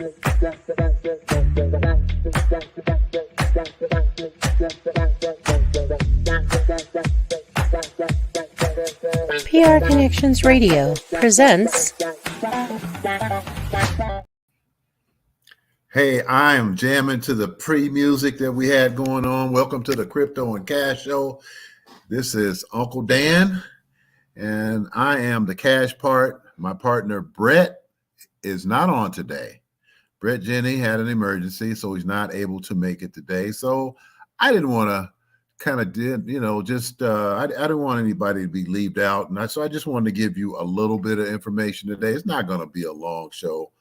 PR Connections Radio presents. Hey, I am jamming to the pre-music that we had going on. Welcome to the Crypto and Cash Show. This is Uncle Dan, and I am the cash part. My partner, Bret, is not on today. Bret Jenny had an emergency, so he's not able to make it today. So I didn't want to I didn't want anybody to be left out. So I just wanted to give you a little bit of information today. It's not going to be a long show,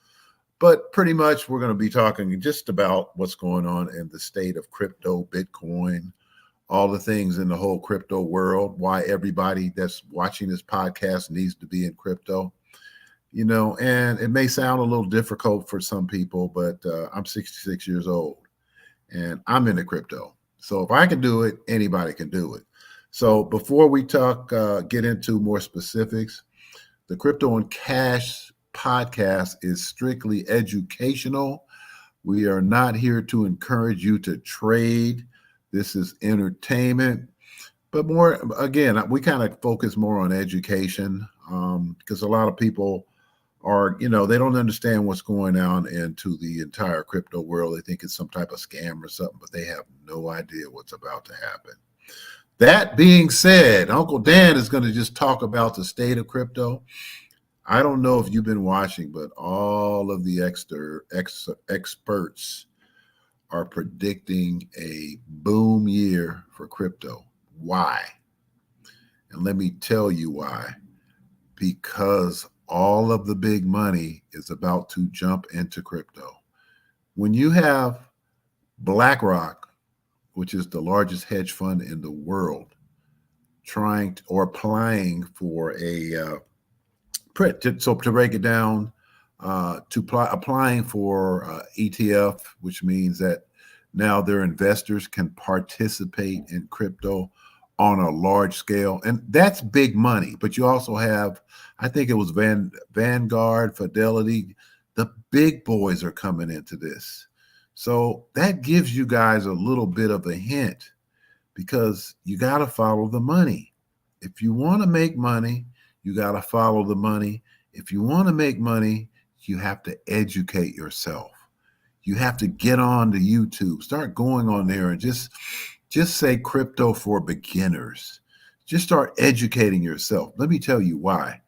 but pretty much we're going to be talking just about what's going on in the state of crypto, Bitcoin, all the things in the whole crypto world, why everybody that's watching this podcast needs to be in crypto. And it may sound a little difficult for some people, but I'm 66 years old and I'm into crypto. So if I can do it, anybody can do it. So before we get into more specifics, the Crypto and Cash podcast is strictly educational. We are not here to encourage you to trade. This is entertainment. But we kind of focus more on education because a lot of people they don't understand what's going on into the entire crypto world. They think it's some type of scam or something, but they have no idea what's about to happen. That being said, Uncle Dan is going to just talk about the state of crypto. I don't know if you've been watching, but all of the experts are predicting a boom year for crypto. Why? And let me tell you why. Because all of the big money is about to jump into crypto. When you have BlackRock, which is the largest hedge fund in the world, applying for to break it down, applying for ETF, which means that now their investors can participate in crypto on a large scale. And that's big money. But you also have, I think it was Vanguard, Fidelity. The big boys are coming into this. So that gives you guys a little bit of a hint because you got to follow the money. If you want to make money, you got to follow the money. If you want to make money, you have to educate yourself. You have to get on to YouTube, start going on there and just say crypto for beginners. Just start educating yourself. Let me tell you why.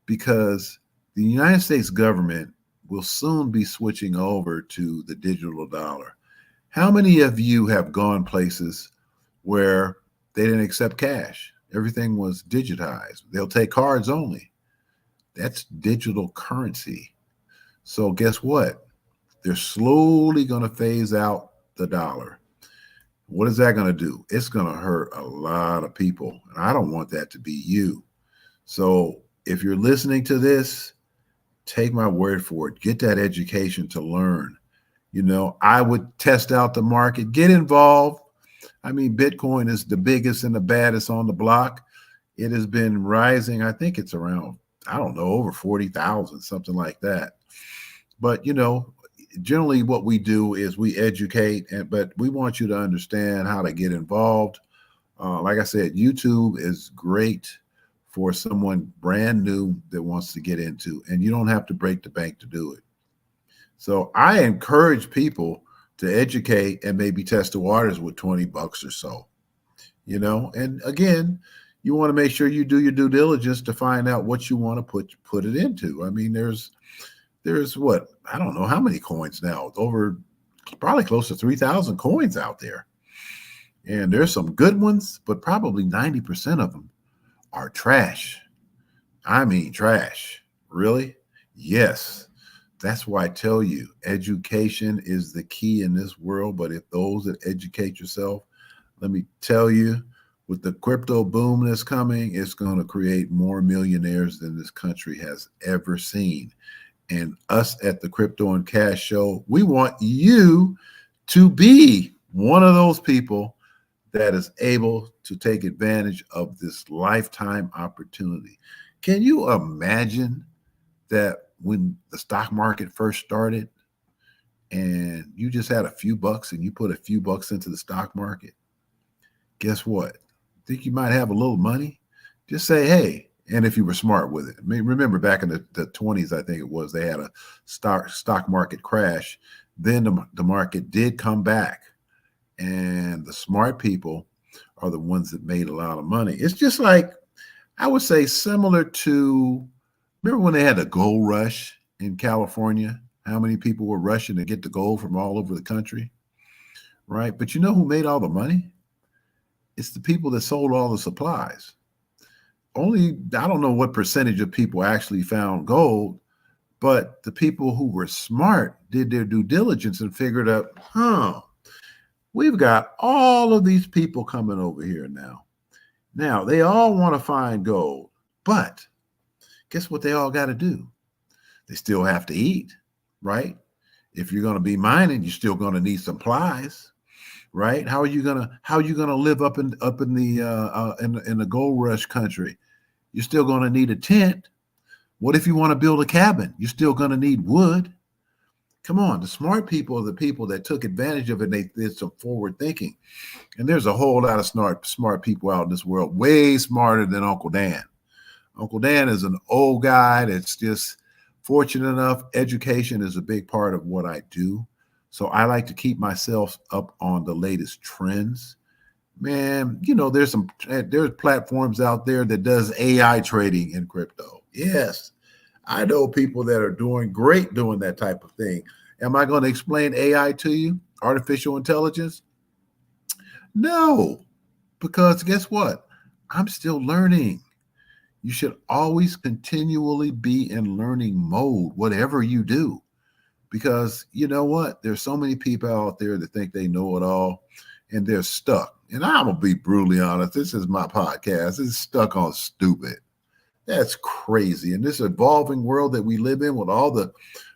Because the United States government will soon be switching over to the digital dollar. How many of you have gone places where they didn't accept cash? Everything was digitized. They'll take cards only. That's digital currency. So guess what? They're slowly going to phase out the dollar. What is that going to do? It's going to hurt a lot of people. And I don't want that to be you. So if you're listening to this, take my word for it. Get that education to learn. I would test out the market, get involved. I mean, Bitcoin is the biggest and the baddest on the block. It has been rising. I think it's around, over 40,000, something like that. But, generally what we do is we educate, but we want you to understand how to get involved. Like I said, YouTube is great for someone brand new that wants to get into, and you don't have to break the bank to do it. So I encourage people to educate and maybe test the waters with $20 or so, and again, you want to make sure you do your due diligence to find out what you want to put it into. I mean, there's what, I don't know how many coins now, over probably close to 3,000 coins out there. And there's some good ones, but probably 90% of them are trash. I mean, trash. Really? Yes. That's why I tell you, education is the key in this world. But if those that educate yourself, let me tell you, with the crypto boom that's coming, it's going to create more millionaires than this country has ever seen. And us at the Crypto and Cash Show, we want you to be one of those people that is able to take advantage of this lifetime opportunity. Can you imagine that when the stock market first started, and you just had a few bucks and you put a few bucks into the stock market, guess what? Think you might have a little money? Just say, hey, and if you were smart with it. I mean, remember back in the 20s, I think it was, they had a stock market crash. Then the market did come back, and the smart people are the ones that made a lot of money. It's just like, I would say similar to, remember when they had the gold rush in California? How many people were rushing to get the gold from all over the country, right? But you know who made all the money? It's the people that sold all the supplies. Only, I don't know what percentage of people actually found gold, but the people who were smart did their due diligence and figured out, we've got all of these people coming over here now. Now, they all want to find gold, but guess what they all got to do? They still have to eat, right? If you're going to be mining, you're still going to need supplies, right? How are you gonna live up in the gold rush country? You're still going to need a tent. What if you want to build a cabin? You're still going to need wood. Come on, the smart people are the people that took advantage of it. And they did some forward thinking. And there's a whole lot of smart people out in this world, way smarter than Uncle Dan. Uncle Dan is an old guy that's just fortunate enough. Education is a big part of what I do. So I like to keep myself up on the latest trends. Man, there's platforms out there that does AI trading in crypto. Yes, I know people that are doing great doing that type of thing. Am I going to explain AI to you? Artificial intelligence? No, because guess what? I'm still learning. You should always continually be in learning mode, whatever you do. Because you know what? There's so many people out there that think they know it all and they're stuck. And I'm going to be brutally honest. This is my podcast. It's stuck on stupid. That's crazy. In this evolving world that we live in with all the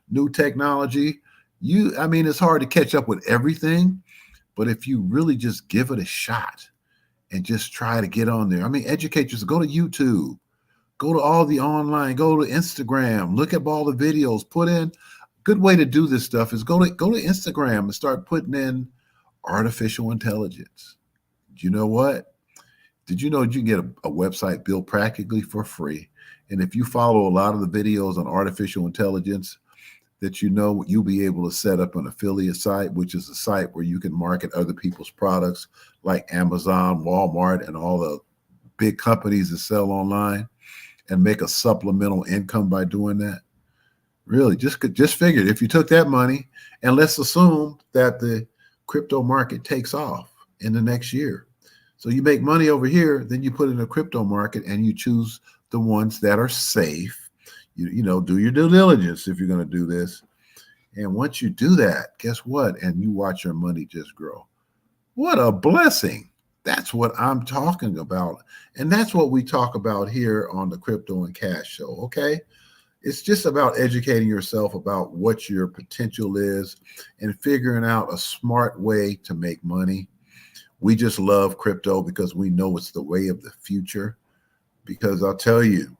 new technology, it's hard to catch up with everything. But if you really just give it a shot and just try to get on there, educate yourself. Go to YouTube, go to all the online, go to Instagram, look at all the videos, put in. Good way to do this stuff is go to Instagram and start putting in artificial intelligence. You know what? Did you know you can get a website built practically for free? And if you follow a lot of the videos on artificial intelligence, that you'll be able to set up an affiliate site, which is a site where you can market other people's products like Amazon, Walmart, and all the big companies that sell online and make a supplemental income by doing that. Really, just figured if you took that money and let's assume that the crypto market takes off in the next year. So you make money over here, then you put it in the crypto market and you choose the ones that are safe. Do your due diligence if you're going to do this. And once you do that, guess what? And you watch your money just grow. What a blessing. That's what I'm talking about. And that's what we talk about here on the Crypto and Cash Show, okay? It's just about educating yourself about what your potential is and figuring out a smart way to make money. We just love crypto because we know it's the way of the future. Because I'll tell you,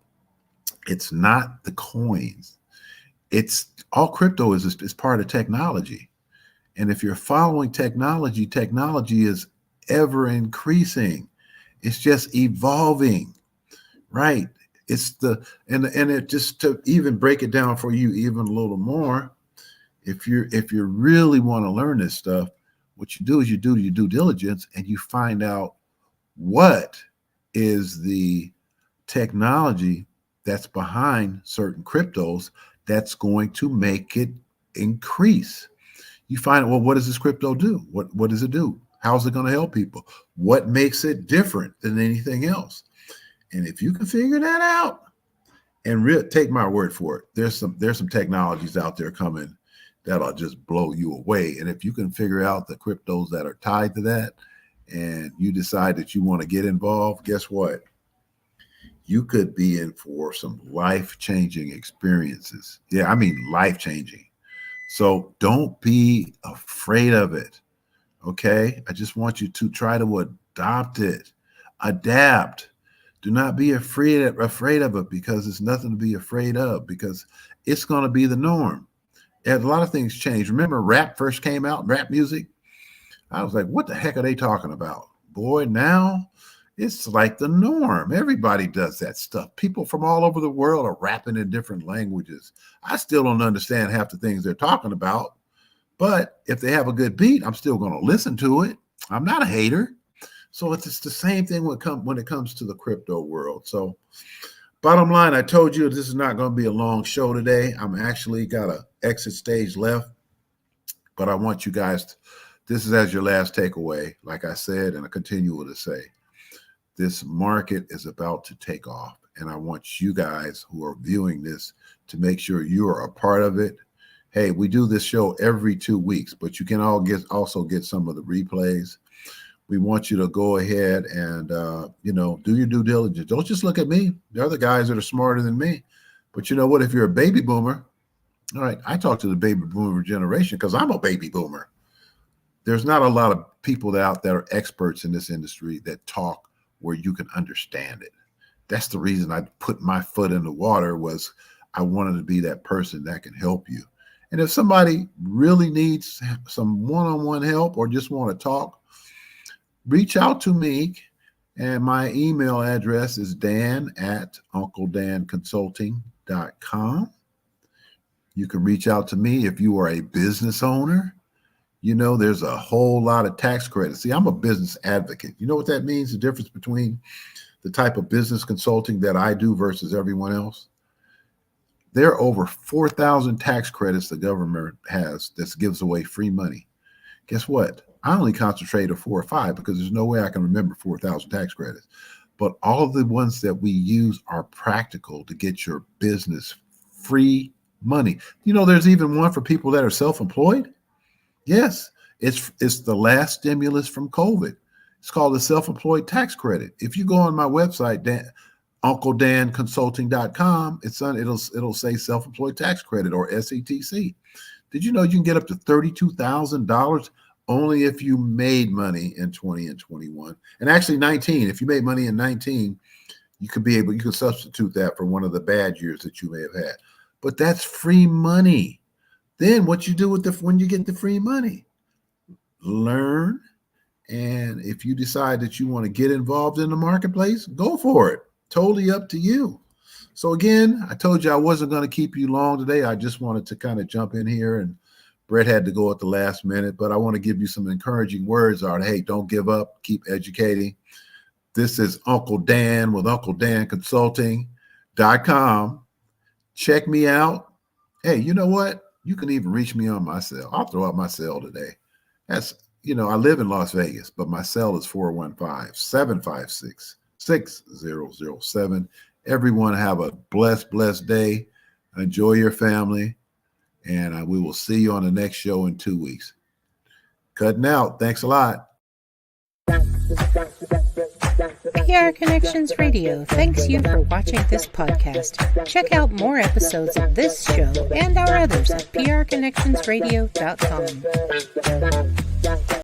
it's not the coins. It's all crypto is part of technology. And if you're following technology is ever increasing. It's just evolving, right? It's and it just to even break it down for you even a little more. If you really want to learn this stuff, what you do is you do your due diligence and you find out what is the technology that's behind certain cryptos that's going to make it increase. You find out, well, what does this crypto do? What does it do? How's it going to help people? What makes it different than anything else? And if you can figure that out, and take my word for it, there's some technologies out there coming that'll just blow you away. And if you can figure out the cryptos that are tied to that, and you decide that you want to get involved, guess what? You could be in for some life-changing experiences. Yeah, life-changing. So don't be afraid of it. Okay? I just want you to try to adopt it. Adapt. Do not be afraid of it because it's nothing to be afraid of, because it's going to be the norm. And a lot of things changed. Remember rap first came out, rap music? I was like, what the heck are they talking about? Boy, now it's like the norm. Everybody does that stuff. People from all over the world are rapping in different languages. I still don't understand half the things they're talking about, but if they have a good beat, I'm still going to listen to it. I'm not a hater. So it's the same thing when it comes to the crypto world. So bottom line, I told you this is not going to be a long show today. I'm actually got an exit stage left, but I want you guys this is as your last takeaway. Like I said, and I continue to say, this market is about to take off. And I want you guys who are viewing this to make sure you are a part of it. Hey, we do this show every 2 weeks, but you can also get some of the replays. We want you to go ahead and, do your due diligence. Don't just look at me. There are other guys that are smarter than me. But you know what? If you're a baby boomer, all right, I talk to the baby boomer generation because I'm a baby boomer. There's not a lot of people out there are experts in this industry that talk where you can understand it. That's the reason I put my foot in the water was I wanted to be that person that can help you. And if somebody really needs some one-on-one help or just want to talk, reach out to me. And my email address is dan@uncledanconsulting.com. You can reach out to me if you are a business owner. There's a whole lot of tax credits. See, I'm a business advocate. You know what that means? The difference between the type of business consulting that I do versus everyone else? There are over 4,000 tax credits the government has that gives away free money. Guess what? I only concentrate on 4 or 5 because there's no way I can remember 4,000 tax credits. But all of the ones that we use are practical to get your business free money. There's even one for people that are self-employed. Yes, it's the last stimulus from COVID. It's called the self-employed tax credit. If you go on my website, UncleDanConsulting.com, it'll say self-employed tax credit or SETC. Did you know you can get up to $32,000 only if you made money in 20 and 21? And actually 19. If you made money in 19, you could substitute that for one of the bad years that you may have had. But that's free money. Then what you do when you get the free money? Learn. And if you decide that you want to get involved in the marketplace, go for it. Totally up to you. So again, I told you I wasn't going to keep you long today. I just wanted to kind of jump in here, and Bret had to go at the last minute, but I want to give you some encouraging words. Hey, don't give up. Keep educating. This is Uncle Dan with UncleDanConsulting.com. Check me out. Hey, you know what? You can even reach me on my cell. I'll throw out my cell today. That's, I live in Las Vegas, but my cell is 415-756-6007. Everyone have a blessed day. Enjoy your family. And we will see you on the next show in 2 weeks. Cutting out. Thanks a lot. PR Connections Radio thanks you for watching this podcast. Check out more episodes of this show and our others at prconnectionsradio.com.